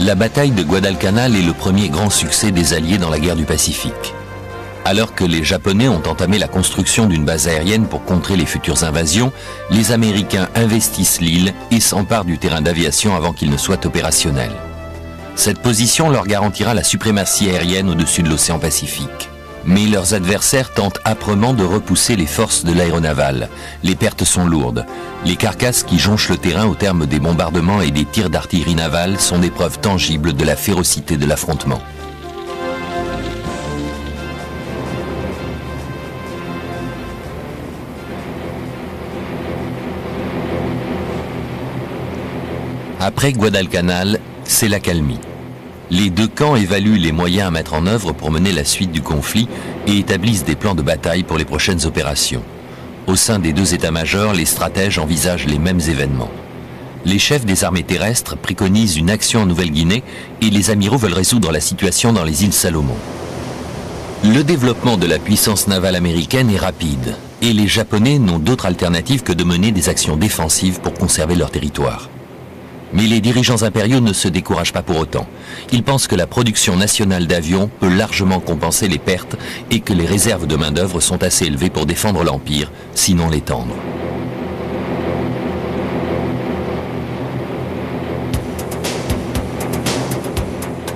La bataille de Guadalcanal est le premier grand succès des Alliés dans la guerre du Pacifique. Alors que les Japonais ont entamé la construction d'une base aérienne pour contrer les futures invasions, les Américains investissent l'île et s'emparent du terrain d'aviation avant qu'il ne soit opérationnel. Cette position leur garantira la suprématie aérienne au-dessus de l'océan Pacifique. Mais leurs adversaires tentent âprement de repousser les forces de l'aéronavale. Les pertes sont lourdes. Les carcasses qui jonchent le terrain au terme des bombardements et des tirs d'artillerie navale sont des preuves tangibles de la férocité de l'affrontement. Après Guadalcanal, c'est l'accalmie. Les deux camps évaluent les moyens à mettre en œuvre pour mener la suite du conflit et établissent des plans de bataille pour les prochaines opérations. Au sein des deux états-majors, les stratèges envisagent les mêmes événements. Les chefs des armées terrestres préconisent une action en Nouvelle-Guinée et les amiraux veulent résoudre la situation dans les îles Salomon. Le développement de la puissance navale américaine est rapide et les Japonais n'ont d'autre alternative que de mener des actions défensives pour conserver leur territoire. Mais les dirigeants impériaux ne se découragent pas pour autant. Ils pensent que la production nationale d'avions peut largement compenser les pertes et que les réserves de main-d'œuvre sont assez élevées pour défendre l'Empire, sinon l'étendre.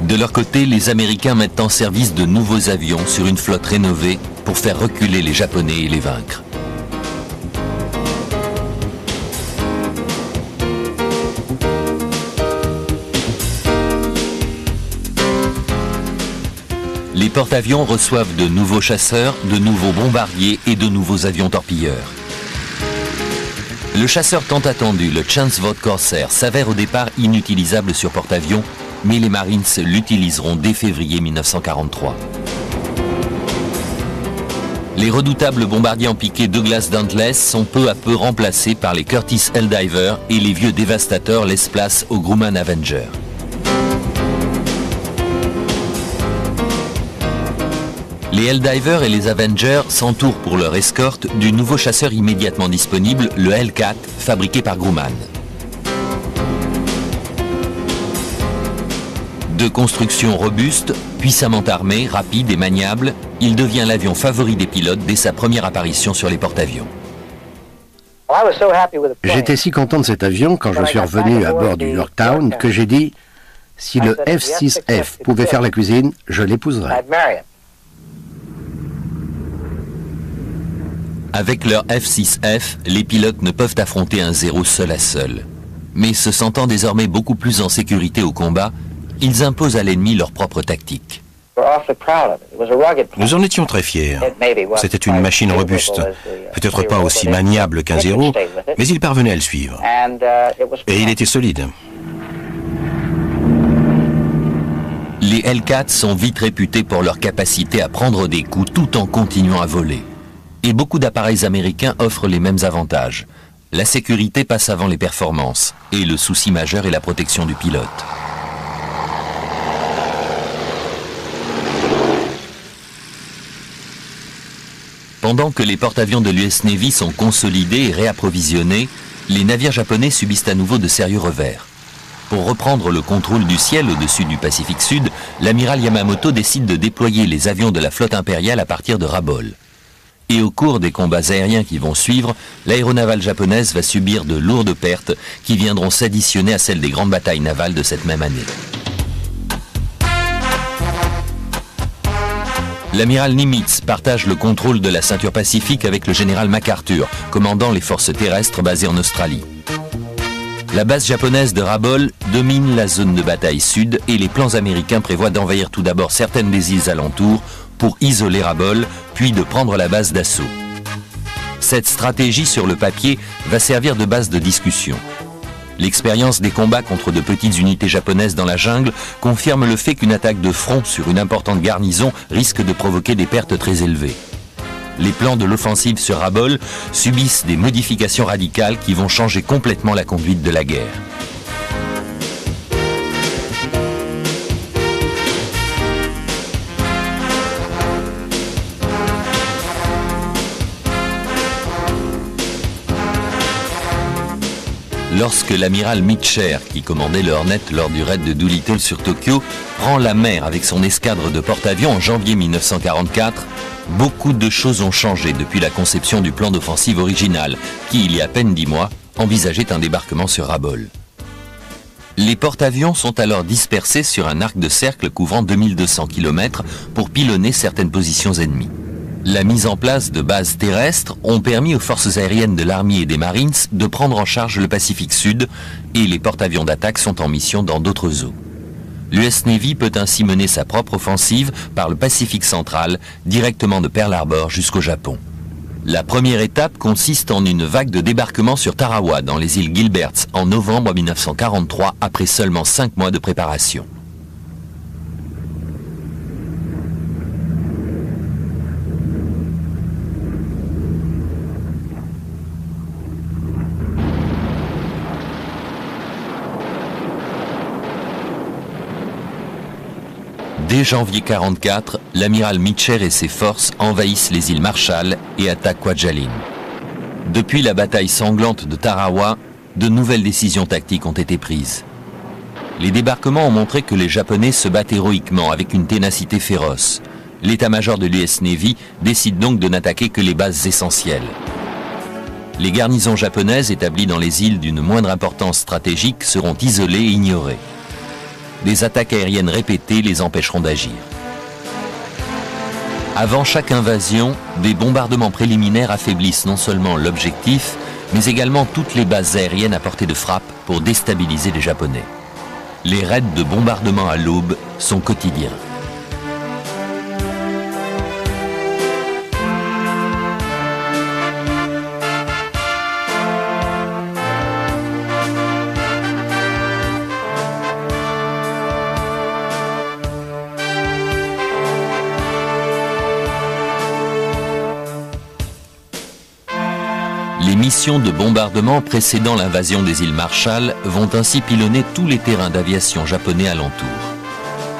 De leur côté, les Américains mettent en service de nouveaux avions sur une flotte rénovée pour faire reculer les Japonais et les vaincre. Les porte-avions reçoivent de nouveaux chasseurs, de nouveaux bombardiers et de nouveaux avions torpilleurs. Le chasseur tant attendu, le Chancevot Corsair, s'avère au départ inutilisable sur porte-avions, mais les Marines l'utiliseront dès février 1943. Les redoutables bombardiers en piqué Douglas Dauntless sont peu à peu remplacés par les Curtiss Helldiver et les vieux dévastateurs laissent place aux Grumman Avenger. Les Helldiver et les Avengers s'entourent pour leur escorte du nouveau chasseur immédiatement disponible, le Hellcat, fabriqué par Grumman. De construction robuste, puissamment armé, rapide et maniable, il devient l'avion favori des pilotes dès sa première apparition sur les porte-avions. J'étais si content de cet avion quand je suis revenu à bord du Yorktown que j'ai dit « Si le F-6F pouvait faire la cuisine, je l'épouserais ». Avec leur F-6F, les pilotes ne peuvent affronter un Zéro seul à seul. Mais se sentant désormais beaucoup plus en sécurité au combat, ils imposent à l'ennemi leur propre tactique. Nous en étions très fiers. C'était une machine robuste, peut-être pas aussi maniable qu'un Zéro, mais il parvenait à le suivre. Et il était solide. Les Hellcats sont vite réputés pour leur capacité à prendre des coups tout en continuant à voler. Et beaucoup d'appareils américains offrent les mêmes avantages. La sécurité passe avant les performances, et le souci majeur est la protection du pilote. Pendant que les porte-avions de l'US Navy sont consolidés et réapprovisionnés, les navires japonais subissent à nouveau de sérieux revers. Pour reprendre le contrôle du ciel au-dessus du Pacifique Sud, l'amiral Yamamoto décide de déployer les avions de la flotte impériale à partir de Rabaul. Et au cours des combats aériens qui vont suivre, l'aéronavale japonaise va subir de lourdes pertes qui viendront s'additionner à celles des grandes batailles navales de cette même année. L'amiral Nimitz partage le contrôle de la ceinture pacifique avec le général MacArthur, commandant les forces terrestres basées en Australie. La base japonaise de Rabaul domine la zone de bataille sud et les plans américains prévoient d'envahir tout d'abord certaines des îles alentours pour isoler Rabaul, puis de prendre la base d'assaut. Cette stratégie sur le papier va servir de base de discussion. L'expérience des combats contre de petites unités japonaises dans la jungle confirme le fait qu'une attaque de front sur une importante garnison risque de provoquer des pertes très élevées. Les plans de l'offensive sur Rabaul subissent des modifications radicales qui vont changer complètement la conduite de la guerre. lorsque l'amiral Mitcher, qui commandait le Hornet lors du raid de Doolittle sur Tokyo, prend la mer avec son escadre de porte-avions en janvier 1944, beaucoup de choses ont changé depuis la conception du plan d'offensive original, qui, il y a à peine 10 mois, envisageait un débarquement sur Rabaul. Les porte-avions sont alors dispersés sur un arc de cercle couvrant 2200 km pour pilonner certaines positions ennemies. La mise en place de bases terrestres ont permis aux forces aériennes de l'Army et des Marines de prendre en charge le Pacifique Sud et les porte-avions d'attaque sont en mission dans d'autres eaux. L'US Navy peut ainsi mener sa propre offensive par le Pacifique central, directement de Pearl Harbor jusqu'au Japon. La première étape consiste en une vague de débarquement sur Tarawa, dans les îles Gilberts, en novembre 1943, après seulement 5 mois de préparation. Dès janvier 1944, l'amiral Mitcher et ses forces envahissent les îles Marshall et attaquent Kwajalein. Depuis la bataille sanglante de Tarawa, de nouvelles décisions tactiques ont été prises. Les débarquements ont montré que les Japonais se battent héroïquement avec une ténacité féroce. L'état-major de l'US Navy décide donc de n'attaquer que les bases essentielles. Les garnisons japonaises établies dans les îles d'une moindre importance stratégique seront isolées et ignorées. Des attaques aériennes répétées les empêcheront d'agir. Avant chaque invasion, des bombardements préliminaires affaiblissent non seulement l'objectif, mais également toutes les bases aériennes à portée de frappe pour déstabiliser les Japonais. Les raids de bombardement à l'aube sont quotidiens. Les missions de bombardement précédant l'invasion des îles Marshall vont ainsi pilonner tous les terrains d'aviation japonais alentour.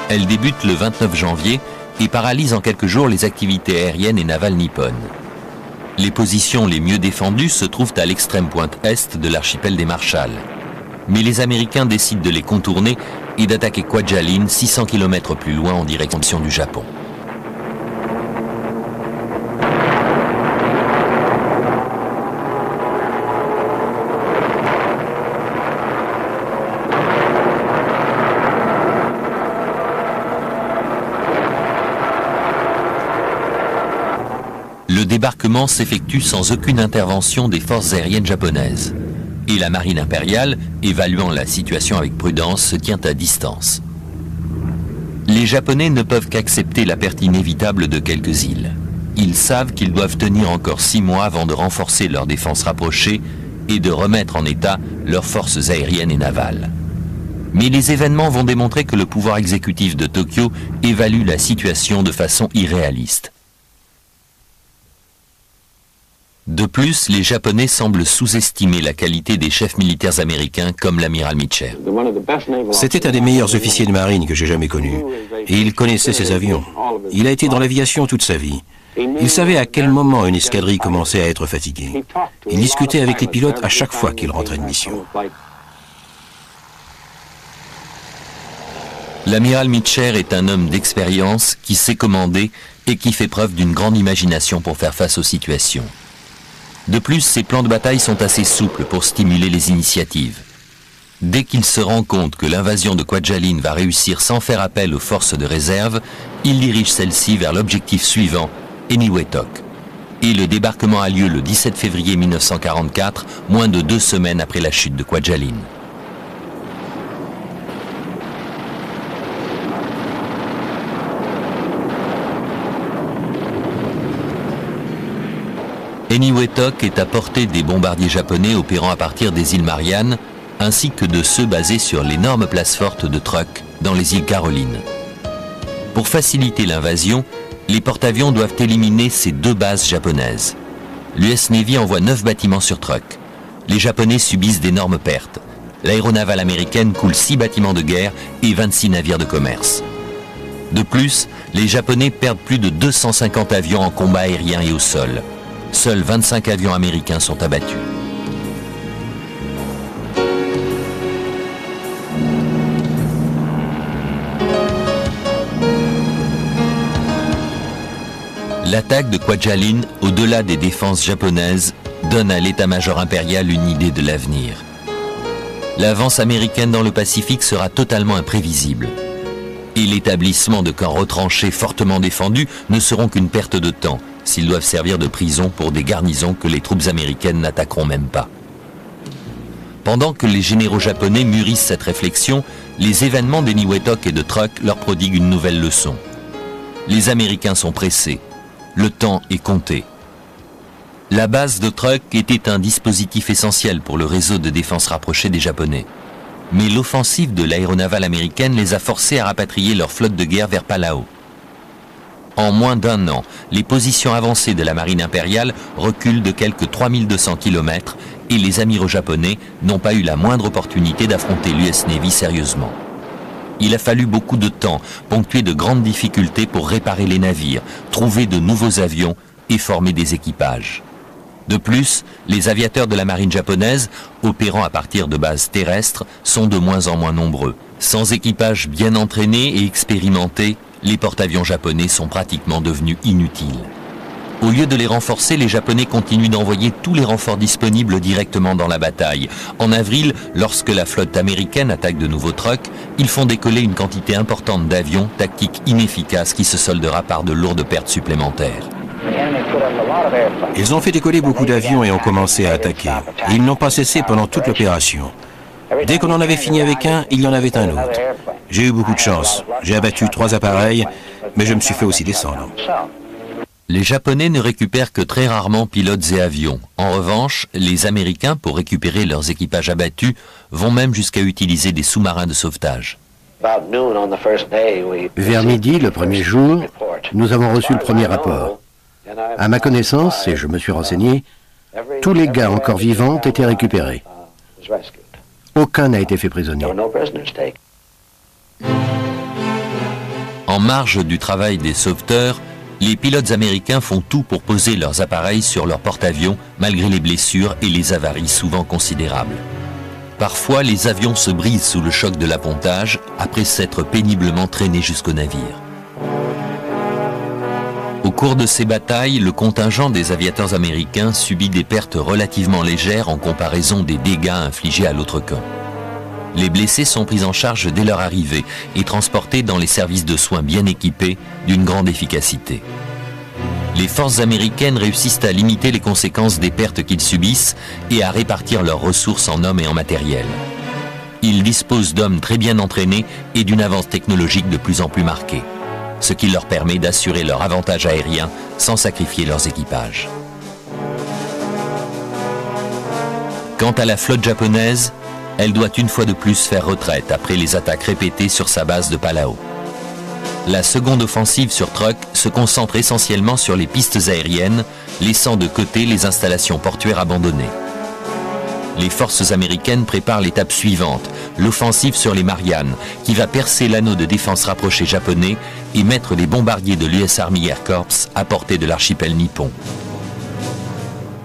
Elles débutent le 29 janvier et paralysent en quelques jours les activités aériennes et navales nippones. Les positions les mieux défendues se trouvent à l'extrême pointe est de l'archipel des Marshall. Mais les Américains décident de les contourner et d'attaquer Kwajalein 600 km plus loin en direction du Japon. Le débarquement s'effectue sans aucune intervention des forces aériennes japonaises. Et la marine impériale, évaluant la situation avec prudence, se tient à distance. Les Japonais ne peuvent qu'accepter la perte inévitable de quelques îles. Ils savent qu'ils doivent tenir encore 6 mois avant de renforcer leurs défenses rapprochées et de remettre en état leurs forces aériennes et navales. Mais les événements vont démontrer que le pouvoir exécutif de Tokyo évalue la situation de façon irréaliste. De plus, les Japonais semblent sous-estimer la qualité des chefs militaires américains comme l'amiral Mitcher. C'était un des meilleurs officiers de marine que j'ai jamais connu. Et il connaissait ses avions. Il a été dans l'aviation toute sa vie. Il savait à quel moment une escadrille commençait à être fatiguée. Il discutait avec les pilotes à chaque fois qu'il rentrait de mission. L'amiral Mitcher est un homme d'expérience qui sait commander et qui fait preuve d'une grande imagination pour faire face aux situations. De plus, ses plans de bataille sont assez souples pour stimuler les initiatives. Dès qu'il se rend compte que l'invasion de Kwajalein va réussir sans faire appel aux forces de réserve, il dirige celles-ci vers l'objectif suivant, Eniwetok. Et le débarquement a lieu le 17 février 1944, moins de 2 semaines après la chute de Kwajalein. Eniwetok est à portée des bombardiers japonais opérant à partir des îles Mariannes, ainsi que de ceux basés sur l'énorme place forte de Truk dans les îles Carolines. Pour faciliter l'invasion, les porte-avions doivent éliminer ces 2 bases japonaises. L'US Navy envoie 9 bâtiments sur Truk. Les Japonais subissent d'énormes pertes. L'aéronavale américaine coule 6 bâtiments de guerre et 26 navires de commerce. De plus, les Japonais perdent plus de 250 avions en combat aérien et au sol. Seuls 25 avions américains sont abattus. L'attaque de Kwajalein, au-delà des défenses japonaises, donne à l'état-major impérial une idée de l'avenir. L'avance américaine dans le Pacifique sera totalement imprévisible. Et l'établissement de camps retranchés fortement défendus ne seront qu'une perte de temps, s'ils doivent servir de prison pour des garnisons que les troupes américaines n'attaqueront même pas. Pendant que les généraux japonais mûrissent cette réflexion, les événements d'Eniwetok et de Truk leur prodiguent une nouvelle leçon. Les Américains sont pressés. Le temps est compté. La base de Truk était un dispositif essentiel pour le réseau de défense rapproché des Japonais. Mais l'offensive de l'aéronavale américaine les a forcés à rapatrier leur flotte de guerre vers Palau. En moins d'un an, les positions avancées de la marine impériale reculent de quelques 3200 km et les amiraux japonais n'ont pas eu la moindre opportunité d'affronter l'US Navy sérieusement. Il a fallu beaucoup de temps, ponctué de grandes difficultés pour réparer les navires, trouver de nouveaux avions et former des équipages. De plus, les aviateurs de la marine japonaise, opérant à partir de bases terrestres, sont de moins en moins nombreux. Sans équipage bien entraîné et expérimenté, les porte-avions japonais sont pratiquement devenus inutiles. Au lieu de les renforcer, les Japonais continuent d'envoyer tous les renforts disponibles directement dans la bataille. En avril, lorsque la flotte américaine attaque de nouveaux Truk, ils font décoller une quantité importante d'avions, tactique inefficace qui se soldera par de lourdes pertes supplémentaires. Ils ont fait décoller beaucoup d'avions et ont commencé à attaquer. Et ils n'ont pas cessé pendant toute l'opération. Dès qu'on en avait fini avec un, il y en avait un autre. J'ai eu beaucoup de chance. J'ai abattu 3 appareils, mais je me suis fait aussi descendre. Les Japonais ne récupèrent que très rarement pilotes et avions. En revanche, les Américains, pour récupérer leurs équipages abattus, vont même jusqu'à utiliser des sous-marins de sauvetage. Vers midi, le premier jour, nous avons reçu le premier rapport. À ma connaissance, et je me suis renseigné, tous les gars encore vivants ont été récupérés. Aucun n'a été fait prisonnier. En marge du travail des sauveteurs, les pilotes américains font tout pour poser leurs appareils sur leurs porte-avions malgré les blessures et les avaries souvent considérables. Parfois, les avions se brisent sous le choc de l'appontage après s'être péniblement traînés jusqu'au navire. Au cours de ces batailles, le contingent des aviateurs américains subit des pertes relativement légères en comparaison des dégâts infligés à l'autre camp. Les blessés sont pris en charge dès leur arrivée et transportés dans les services de soins bien équipés d'une grande efficacité. Les forces américaines réussissent à limiter les conséquences des pertes qu'ils subissent et à répartir leurs ressources en hommes et en matériel. Ils disposent d'hommes très bien entraînés et d'une avance technologique de plus en plus marquée, ce qui leur permet d'assurer leur avantage aérien sans sacrifier leurs équipages. Quant à la flotte japonaise, elle doit une fois de plus faire retraite après les attaques répétées sur sa base de Palau. La seconde offensive sur Truk se concentre essentiellement sur les pistes aériennes, laissant de côté les installations portuaires abandonnées. Les forces américaines préparent l'étape suivante, l'offensive sur les Mariannes, qui va percer l'anneau de défense rapproché japonais et mettre les bombardiers de l'US Army Air Corps à portée de l'archipel nippon.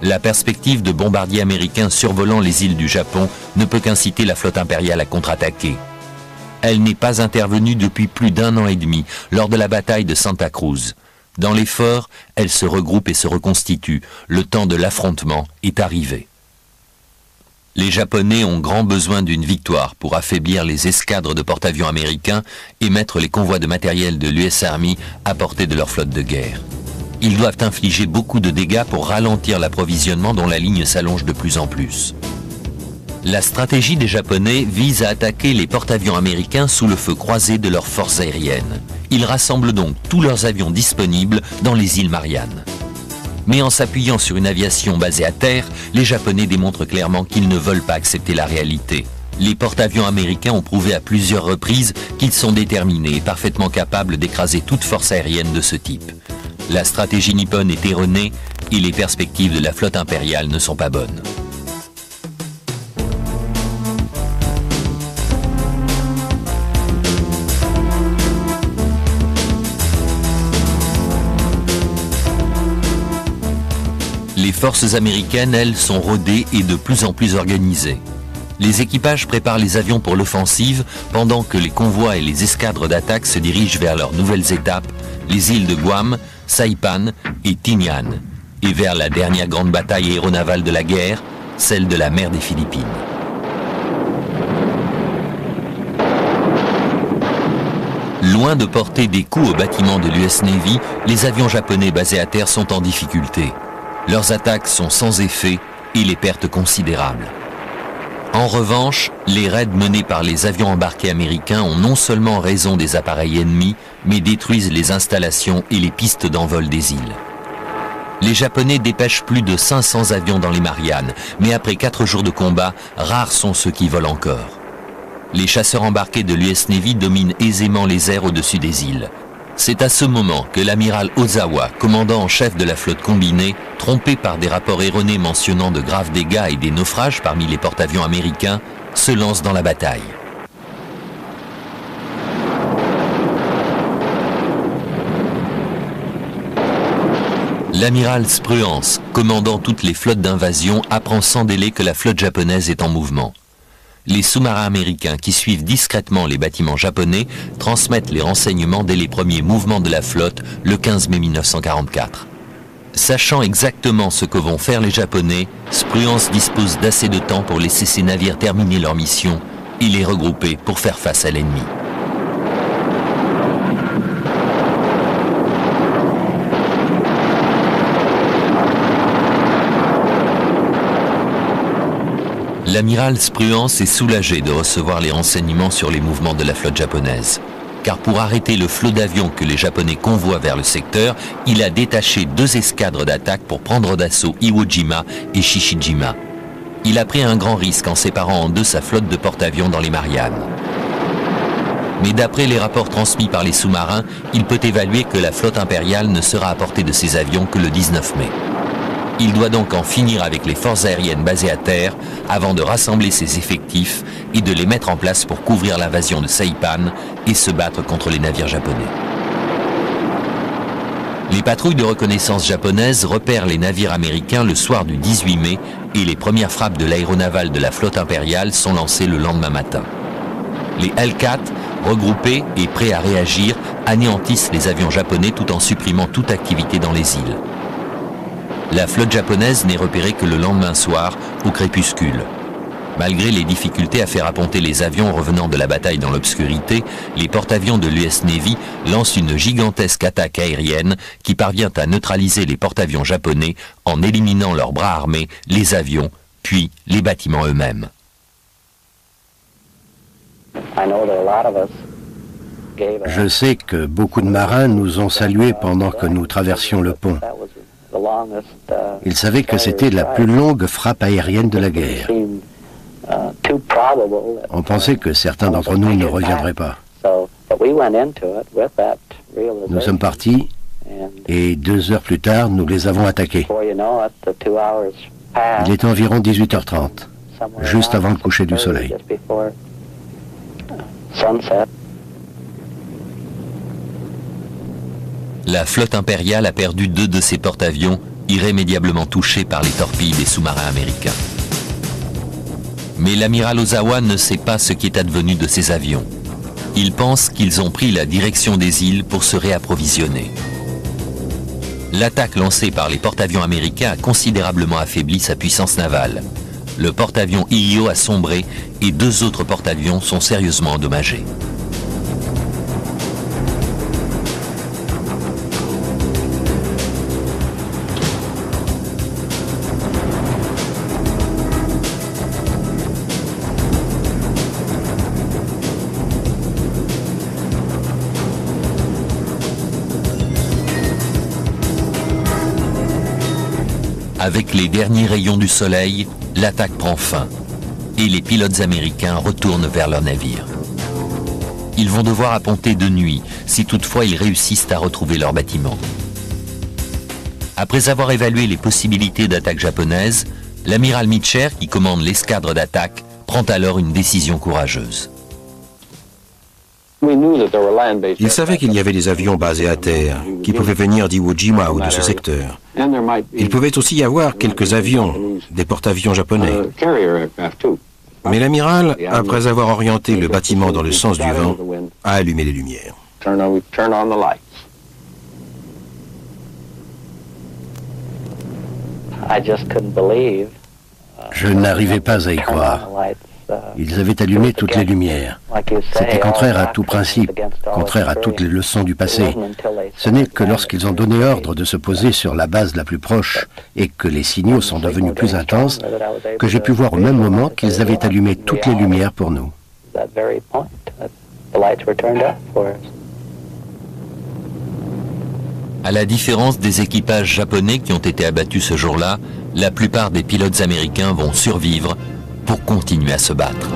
La perspective de bombardiers américains survolant les îles du Japon ne peut qu'inciter la flotte impériale à contre-attaquer. Elle n'est pas intervenue depuis plus d'1 an et demi, lors de la bataille de Santa Cruz. Dans l'effort, elle se regroupe et se reconstitue. Le temps de l'affrontement est arrivé. Les Japonais ont grand besoin d'une victoire pour affaiblir les escadres de porte-avions américains et mettre les convois de matériel de l'US Army à portée de leur flotte de guerre. Ils doivent infliger beaucoup de dégâts pour ralentir l'approvisionnement dont la ligne s'allonge de plus en plus. La stratégie des Japonais vise à attaquer les porte-avions américains sous le feu croisé de leurs forces aériennes. Ils rassemblent donc tous leurs avions disponibles dans les îles Mariannes. Mais en s'appuyant sur une aviation basée à terre, les Japonais démontrent clairement qu'ils ne veulent pas accepter la réalité. Les porte-avions américains ont prouvé à plusieurs reprises qu'ils sont déterminés et parfaitement capables d'écraser toute force aérienne de ce type. La stratégie nippone est erronée et les perspectives de la flotte impériale ne sont pas bonnes. Les forces américaines, elles, sont rodées et de plus en plus organisées. Les équipages préparent les avions pour l'offensive pendant que les convois et les escadres d'attaque se dirigent vers leurs nouvelles étapes, les îles de Guam, Saipan et Tinian, et vers la dernière grande bataille aéronavale de la guerre, celle de la mer des Philippines. Loin de porter des coups aux bâtiments de l'US Navy, les avions japonais basés à terre sont en difficulté. Leurs attaques sont sans effet et les pertes considérables. En revanche, les raids menés par les avions embarqués américains ont non seulement raison des appareils ennemis, mais détruisent les installations et les pistes d'envol des îles. Les Japonais dépêchent plus de 500 avions dans les Mariannes, mais après 4 jours de combat, rares sont ceux qui volent encore. Les chasseurs embarqués de l'US Navy dominent aisément les airs au-dessus des îles. C'est à ce moment que l'amiral Ozawa, commandant en chef de la flotte combinée, trompé par des rapports erronés mentionnant de graves dégâts et des naufrages parmi les porte-avions américains, se lance dans la bataille. L'amiral Spruance, commandant toutes les flottes d'invasion, apprend sans délai que la flotte japonaise est en mouvement. Les sous-marins américains qui suivent discrètement les bâtiments japonais transmettent les renseignements dès les premiers mouvements de la flotte le 15 mai 1944. Sachant exactement ce que vont faire les Japonais, Spruance dispose d'assez de temps pour laisser ses navires terminer leur mission et les regrouper pour faire face à l'ennemi. L'amiral Spruance est soulagé de recevoir les renseignements sur les mouvements de la flotte japonaise. Car pour arrêter le flot d'avions que les Japonais convoient vers le secteur, il a détaché 2 escadres d'attaque pour prendre d'assaut Iwo Jima et Shishijima. Il a pris un grand risque en séparant en 2 sa flotte de porte-avions dans les Mariannes. Mais d'après les rapports transmis par les sous-marins, il peut évaluer que la flotte impériale ne sera à portée de ses avions que le 19 mai. Il doit donc en finir avec les forces aériennes basées à terre avant de rassembler ses effectifs et de les mettre en place pour couvrir l'invasion de Saipan et se battre contre les navires japonais. Les patrouilles de reconnaissance japonaises repèrent les navires américains le soir du 18 mai et les premières frappes de l'aéronavale de la flotte impériale sont lancées le lendemain matin. Les Hellcat, regroupés et prêts à réagir, anéantissent les avions japonais tout en supprimant toute activité dans les îles. La flotte japonaise n'est repérée que le lendemain soir, au crépuscule. Malgré les difficultés à faire apponter les avions revenant de la bataille dans l'obscurité, les porte-avions de l'US Navy lancent une gigantesque attaque aérienne qui parvient à neutraliser les porte-avions japonais en éliminant leurs bras armés, les avions, puis les bâtiments eux-mêmes. Je sais que beaucoup de marins nous ont salués pendant que nous traversions le pont. Ils savaient que c'était la plus longue frappe aérienne de la guerre. On pensait que certains d'entre nous ne reviendraient pas. Nous sommes partis et 2 heures plus tard, nous les avons attaqués. Il était environ 18h30, juste avant le coucher du soleil. La flotte impériale a perdu 2 de ses porte-avions, irrémédiablement touchés par les torpilles des sous-marins américains. Mais l'amiral Ozawa ne sait pas ce qui est advenu de ces avions. Il pense qu'ils ont pris la direction des îles pour se réapprovisionner. L'attaque lancée par les porte-avions américains a considérablement affaibli sa puissance navale. Le porte-avions Iyo a sombré et 2 autres porte-avions sont sérieusement endommagés. Avec les derniers rayons du soleil, l'attaque prend fin et les pilotes américains retournent vers leur navire. Ils vont devoir apponter de nuit si toutefois ils réussissent à retrouver leur bâtiment. Après avoir évalué les possibilités d'attaque japonaise, l'amiral Mitcher, qui commande l'escadre d'attaque, prend alors une décision courageuse. Il savait qu'il y avait des avions basés à terre qui pouvaient venir d'Iwo Jima ou de ce secteur. Il pouvait aussi y avoir quelques avions, des porte-avions japonais. Mais l'amiral, après avoir orienté le bâtiment dans le sens du vent, a allumé les lumières. Je n'arrivais pas à y croire. Ils avaient allumé toutes les lumières. C'était contraire à tout principe, contraire à toutes les leçons du passé. Ce n'est que lorsqu'ils ont donné ordre de se poser sur la base la plus proche et que les signaux sont devenus plus intenses que j'ai pu voir au même moment qu'ils avaient allumé toutes les lumières pour nous. À la différence des équipages japonais qui ont été abattus ce jour-là, la plupart des pilotes américains vont survivre pour continuer à se battre.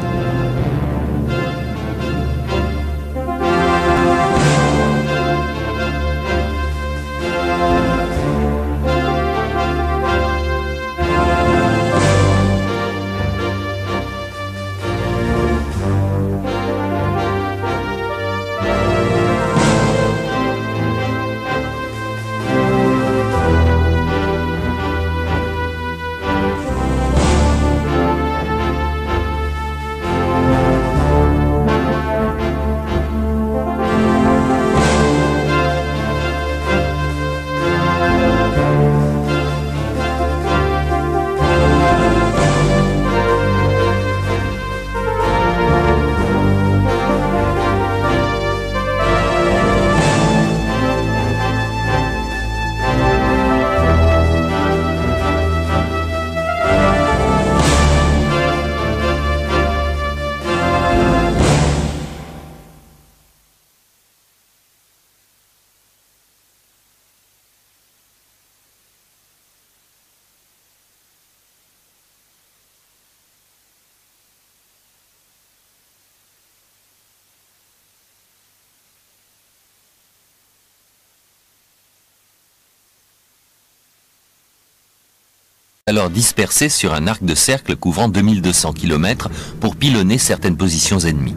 Alors dispersés sur un arc de cercle couvrant 2200 km pour pilonner certaines positions ennemies.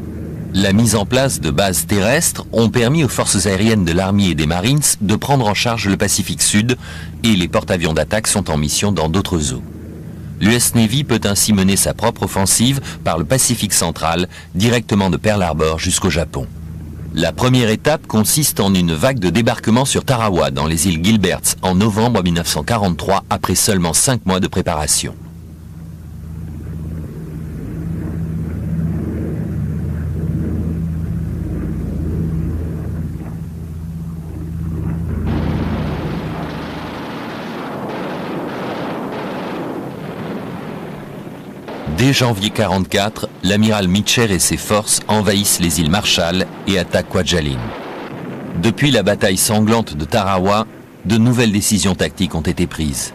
La mise en place de bases terrestres ont permis aux forces aériennes de l'Army et des Marines de prendre en charge le Pacifique Sud et les porte-avions d'attaque sont en mission dans d'autres eaux. L'US Navy peut ainsi mener sa propre offensive par le Pacifique central, directement de Pearl Harbor jusqu'au Japon. La première étape consiste en une vague de débarquement sur Tarawa, dans les îles Gilberts, en novembre 1943, après seulement 5 mois de préparation. Dès janvier 1944, l'amiral Mitcher et ses forces envahissent les îles Marshall et attaquent Kwajalein. Depuis la bataille sanglante de Tarawa, de nouvelles décisions tactiques ont été prises.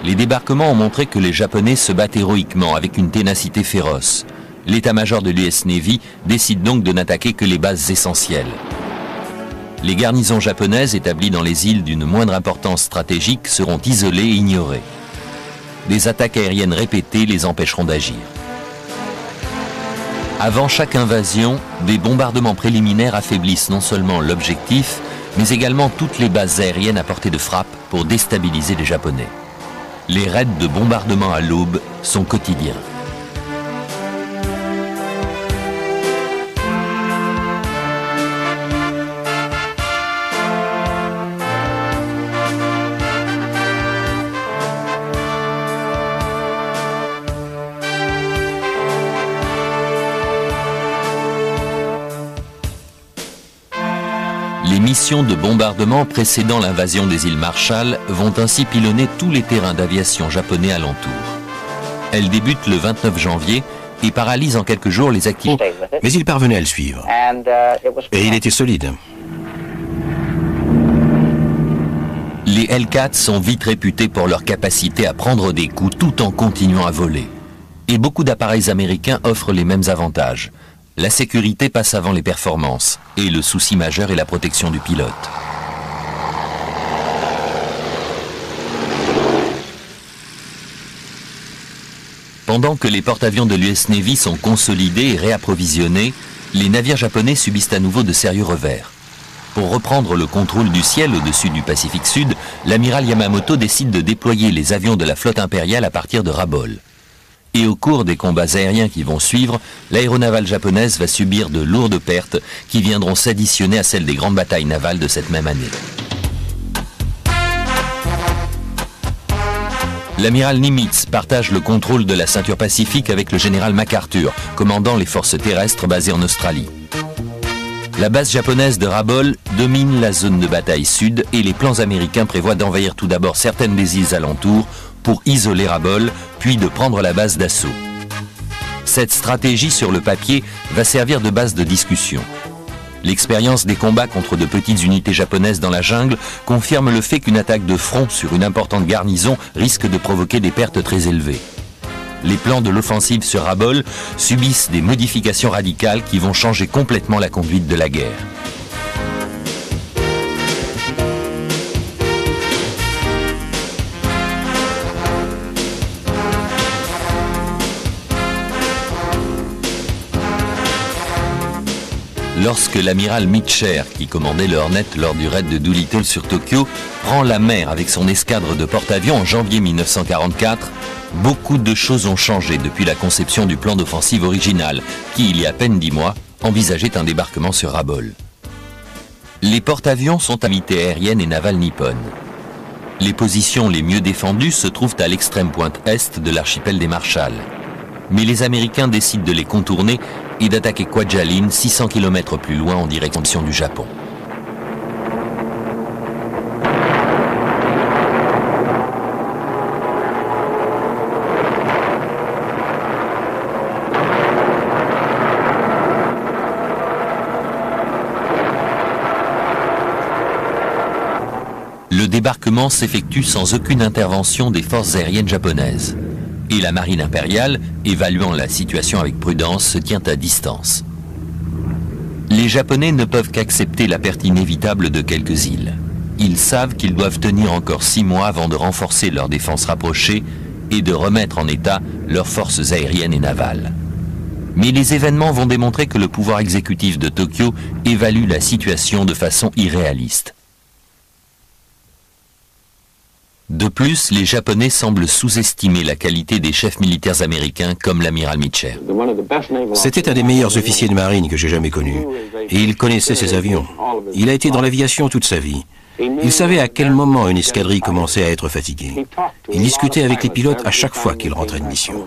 Les débarquements ont montré que les Japonais se battent héroïquement avec une ténacité féroce. L'état-major de l'US Navy décide donc de n'attaquer que les bases essentielles. Les garnisons japonaises établies dans les îles d'une moindre importance stratégique seront isolées et ignorées. Des attaques aériennes répétées les empêcheront d'agir. Avant chaque invasion, des bombardements préliminaires affaiblissent non seulement l'objectif, mais également toutes les bases aériennes à portée de frappe pour déstabiliser les Japonais. Les raids de bombardement à l'aube sont quotidiens. Les missions de bombardement précédant l'invasion des îles Marshall vont ainsi pilonner tous les terrains d'aviation japonais alentour. Elles débutent le 29 janvier et paralysent en quelques jours les activités. Mais il parvenait à le suivre. Et il était solide. Les Hellcats sont vite réputés pour leur capacité à prendre des coups tout en continuant à voler. Et beaucoup d'appareils américains offrent les mêmes avantages. La sécurité passe avant les performances et le souci majeur est la protection du pilote. Pendant que les porte-avions de l'US Navy sont consolidés et réapprovisionnés, les navires japonais subissent à nouveau de sérieux revers. Pour reprendre le contrôle du ciel au-dessus du Pacifique Sud, l'amiral Yamamoto décide de déployer les avions de la flotte impériale à partir de Rabaul. Et au cours des combats aériens qui vont suivre, l'aéronavale japonaise va subir de lourdes pertes qui viendront s'additionner à celles des grandes batailles navales de cette même année. L'amiral Nimitz partage le contrôle de la ceinture pacifique avec le général MacArthur, commandant les forces terrestres basées en Australie. La base japonaise de Rabaul domine la zone de bataille sud et les plans américains prévoient d'envahir tout d'abord certaines des îles alentours pour isoler Rabaul, puis de prendre la base d'assaut. Cette stratégie sur le papier va servir de base de discussion. L'expérience des combats contre de petites unités japonaises dans la jungle confirme le fait qu'une attaque de front sur une importante garnison risque de provoquer des pertes très élevées. Les plans de l'offensive sur Rabaul subissent des modifications radicales qui vont changer complètement la conduite de la guerre. Lorsque l'amiral Mitcher, qui commandait le Hornet lors du raid de Doolittle sur Tokyo, prend la mer avec son escadre de porte-avions en janvier 1944, beaucoup de choses ont changé depuis la conception du plan d'offensive original, qui, il y a à peine 10 mois, envisageait un débarquement sur Rabaul. Les porte-avions sont à unité aérienne et navale nippone. Les positions les mieux défendues se trouvent à l'extrême pointe est de l'archipel des Marshall. Mais les Américains décident de les contourner et d'attaquer Kwajalein 600 km plus loin en direction du Japon. Le débarquement s'effectue sans aucune intervention des forces aériennes japonaises. Et la marine impériale, évaluant la situation avec prudence, se tient à distance. Les Japonais ne peuvent qu'accepter la perte inévitable de quelques îles. Ils savent qu'ils doivent tenir encore 6 mois avant de renforcer leur défense rapprochée et de remettre en état leurs forces aériennes et navales. Mais les événements vont démontrer que le pouvoir exécutif de Tokyo évalue la situation de façon irréaliste. De plus, les Japonais semblent sous-estimer la qualité des chefs militaires américains comme l'amiral Mitcher. C'était un des meilleurs officiers de marine que j'ai jamais connu. Et il connaissait ses avions. Il a été dans l'aviation toute sa vie. Il savait à quel moment une escadrille commençait à être fatiguée. Il discutait avec les pilotes à chaque fois qu'il rentrait de mission.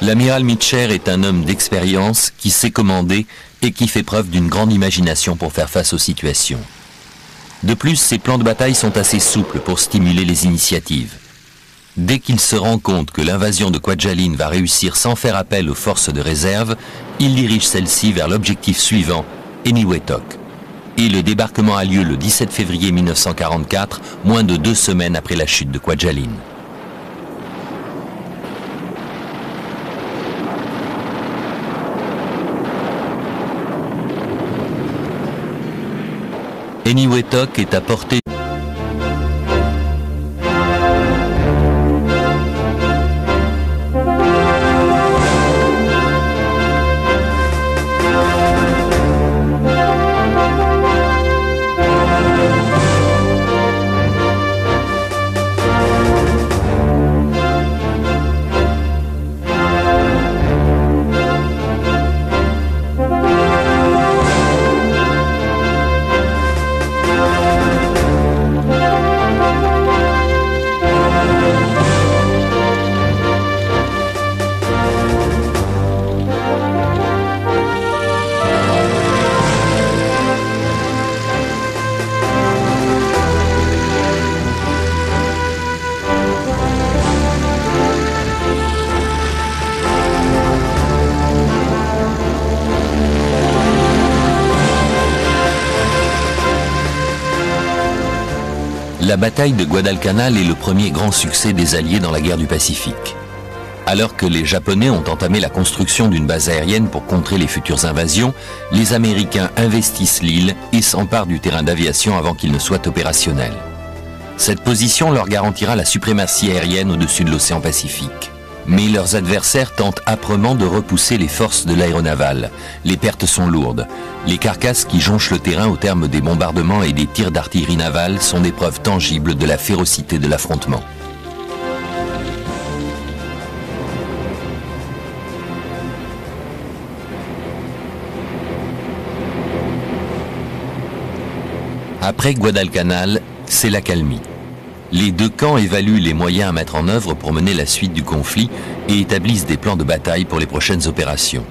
L'amiral Mitcher est un homme d'expérience qui sait commander et qui fait preuve d'une grande imagination pour faire face aux situations. De plus, ses plans de bataille sont assez souples pour stimuler les initiatives. Dès qu'il se rend compte que l'invasion de Kwajalein va réussir sans faire appel aux forces de réserve, il dirige celles-ci vers l'objectif suivant, Eniwetok. Et le débarquement a lieu le 17 février 1944, moins de 2 semaines après la chute de Kwajalein. Eniwetok est à portée. La bataille de Guadalcanal est le premier grand succès des Alliés dans la guerre du Pacifique. Alors que les Japonais ont entamé la construction d'une base aérienne pour contrer les futures invasions, les Américains investissent l'île et s'emparent du terrain d'aviation avant qu'il ne soit opérationnel. Cette position leur garantira la suprématie aérienne au-dessus de l'océan Pacifique. Mais leurs adversaires tentent âprement de repousser les forces de l'aéronaval. Les pertes sont lourdes. Les carcasses qui jonchent le terrain au terme des bombardements et des tirs d'artillerie navale sont des preuves tangibles de la férocité de l'affrontement. Après Guadalcanal, c'est l'accalmie. Les deux camps évaluent les moyens à mettre en œuvre pour mener la suite du conflit et établissent des plans de bataille pour les prochaines opérations.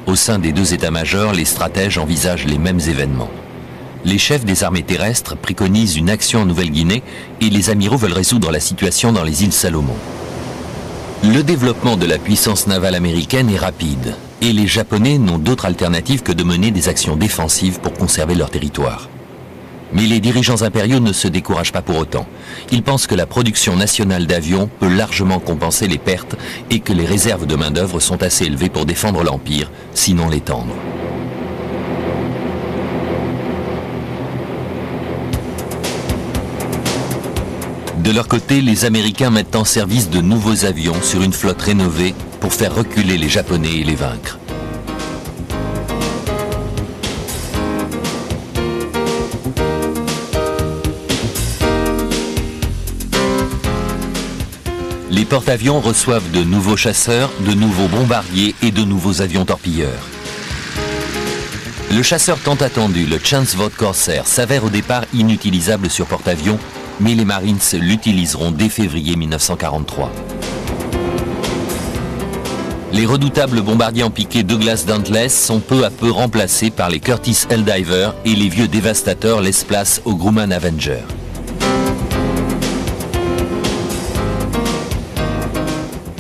Au sein des deux états-majors, les stratèges envisagent les mêmes événements. Les chefs des armées terrestres préconisent une action en Nouvelle-Guinée et les amiraux veulent résoudre la situation dans les îles Salomon. Le développement de la puissance navale américaine est rapide et les Japonais n'ont d'autre alternative que de mener des actions défensives pour conserver leur territoire. Mais les dirigeants impériaux ne se découragent pas pour autant. Ils pensent que la production nationale d'avions peut largement compenser les pertes et que les réserves de main-d'œuvre sont assez élevées pour défendre l'Empire, sinon l'étendre. De leur côté, les Américains mettent en service de nouveaux avions sur une flotte rénovée pour faire reculer les Japonais et les vaincre. Les porte-avions reçoivent de nouveaux chasseurs, de nouveaux bombardiers et de nouveaux avions torpilleurs. Le chasseur tant attendu, le Chancevot Corsair, s'avère au départ inutilisable sur porte-avions, mais les Marines l'utiliseront dès février 1943. Les redoutables bombardiers en piqué Douglas Dauntless sont peu à peu remplacés par les Curtiss Helldiver et les vieux dévastateurs laissent place aux Grumman Avenger.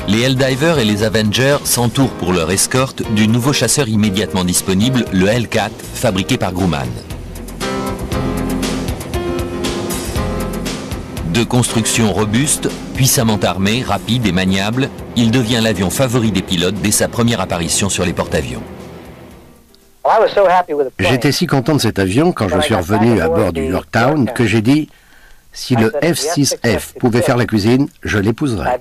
Les Helldivers et les Avengers s'entourent pour leur escorte du nouveau chasseur immédiatement disponible, le Hellcat, fabriqué par Grumman. De construction robuste, puissamment armé, rapide et maniable, il devient l'avion favori des pilotes dès sa première apparition sur les porte-avions. J'étais si content de cet avion quand je suis revenu à bord du Yorktown que j'ai dit « Si le F-6F pouvait faire la cuisine, je l'épouserais ».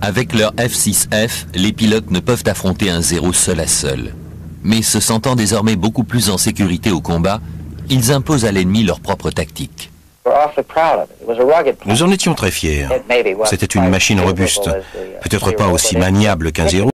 Avec leur F-6F, les pilotes ne peuvent affronter un Zéro seul à seul. Mais se sentant désormais beaucoup plus en sécurité au combat, ils imposent à l'ennemi leur propre tactique. Nous en étions très fiers. C'était une machine robuste, peut-être pas aussi maniable qu'un Zéro,